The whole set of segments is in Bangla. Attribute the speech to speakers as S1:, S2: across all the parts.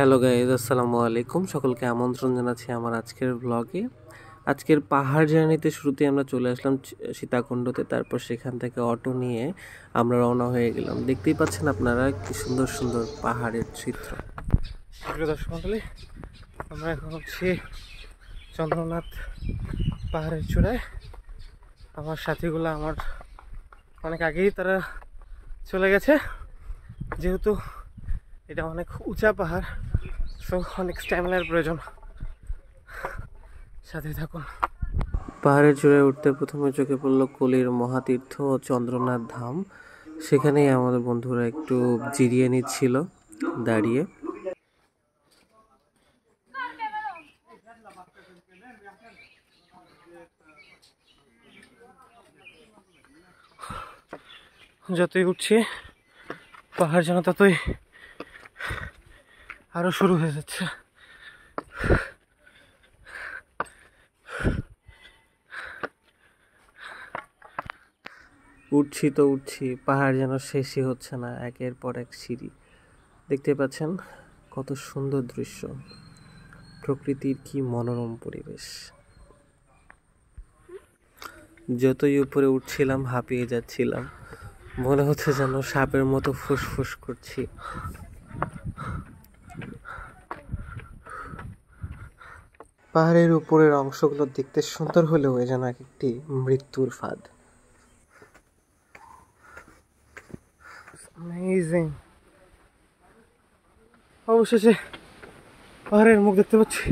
S1: হ্যালো গাইজ, আসসালামু আলাইকুম। সকলকে আমন্ত্রণ জানাচ্ছি আমার আজকের ব্লগে। আজকের পাহাড় জার্নিতে শুরুতে আমরা চলে আসলাম সীতাকুণ্ডতে। তারপর সেখান থেকে অটো নিয়ে আমরা রওনা হয়ে গেলাম। দেখতেই পাচ্ছেন আপনারা কি সুন্দর সুন্দর পাহাড়ের চিত্র। দর্শক মণ্ডলী, আমরা এখন হচ্ছে চন্দ্রনাথ পাহাড়ের চূড়ায়। আমার সাথীগুলো আমার অনেক আগেই তারা চলে গেছে, যেহেতু এটা অনেক উঁচা পাহাড়, সো অনেক স্ট্যামিনার প্রয়োজন। সাথে থাকুন। পাহাড়ের চূড়ায় উঠতে প্রথমে চোখে পড়লো কলির মহাতীর্থ ও চন্দ্রনাথ ধাম। সেখানেই আমাদের বন্ধুরা একটু জিরিয়ে নিচ্ছিল দাঁড়িয়ে। যতই উঠছি পাহাড় যেন ততই আরো শুরু হয়ে যাচ্ছে। উঠছি তো উঠছি, পাহাড় যেন শেষই হচ্ছে না, একের পর এক সিঁড়ি। দেখতে পাচ্ছেন কত সুন্দর দৃশ্য, প্রকৃতির কি মনোরম পরিবেশ। যতই উপরে উঠছিলাম হাঁপিয়ে যাচ্ছিলাম, মনে হচ্ছে যেন সাপের মতো ফুসফুস করছি। পাহাড়ের উপরের অংশগুলো দেখতে সুন্দর হলেও এ যেন একটি মৃত্যুর ফাঁদ। Amazing. অবশেষে পাহাড়ের মুখ দেখতে পাচ্ছি,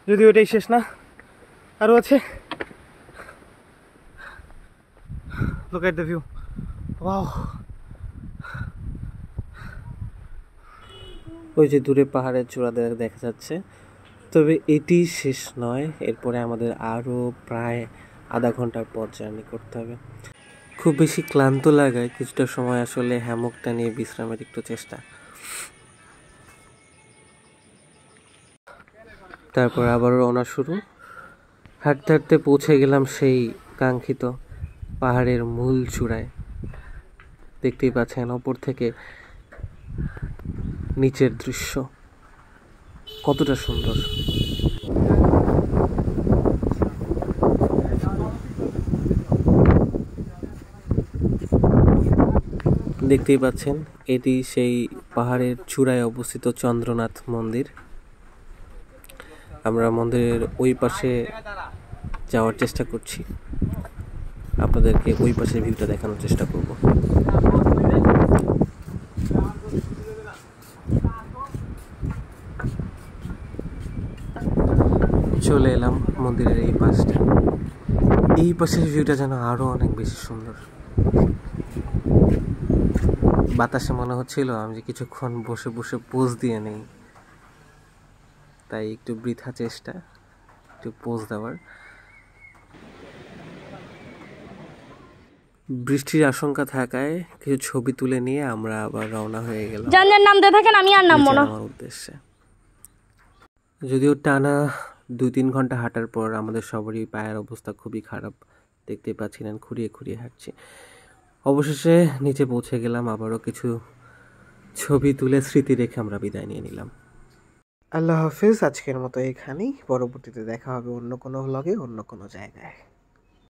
S1: যদিও এটাই শেষ না, আরো আছে। Look at the view. Wow. ওই যে দূরে পাহাড়ের চূড়া দেখা যাচ্ছে, তবে এটি শেষ নয়। এরপরে আমাদের আরো প্রায় আধা ঘন্টার পথ জার্নি করতে হবে। খুব বেশি ক্লান্ত লাগায় কিছুটা সময় আসলে হ্যামকটা নিয়ে বিশ্রামের একটু চেষ্টা। তারপর আবার রওনা শুরু। হাঁটতে হাঁটতে পৌঁছে গেলাম সেই কাঙ্ক্ষিত পাহাড়ের মূল চূড়ায়। দেখতেই পাচ্ছেন ওপর থেকে নিচের দৃশ্য কতটা সুন্দর। দেখতেই পাচ্ছেন এটি সেই পাহাড়ের চূড়ায় অবস্থিত চন্দ্রনাথ মন্দির। আমরা মন্দিরের ওই পাশে যাওয়ার চেষ্টা করছি, আপনাদেরকে ওই পাশের ভিউটা দেখানোর চেষ্টা করব। চলে এলাম মন্দিরের এই পাশটা। এই পাশের ভিউটা যেন আরো অনেক বেশি সুন্দর। বাতাসে মনে হচ্ছিল আমি যে কিছুক্ষণ বসে বসে পোজ দিয়ে নেই, তাই একটু বৃথা চেষ্টা একটু পোজ দেওয়ার। বৃষ্টির আশঙ্কা থাকায় কিছু ছবি তুলে নিয়ে আমরা আবার রওনা হয়ে গেলাম নামতে থাকেন, আমি আর নামবো না আমার উদ্দেশ্যে। যদিও টানা 2-3 ঘন্টা হাঁটার পর আমাদের সবারই পায়ের অবস্থা খুবই খারাপ, দেখতে পাচ্ছিলেন খুঁড়িয়ে খুঁড়িয়ে হাঁটছি। অবশেষে নিচে পৌঁছে গেলাম, আবারও কিছু ছবি তুলে স্মৃতি রেখে আমরা বিদায় নিয়ে নিলাম। আল্লাহ হাফিজ। আজকের মতো এখানেই, পরবর্তীতে দেখা হবে অন্য কোনো ভ্লগে অন্য কোনো জায়গায়।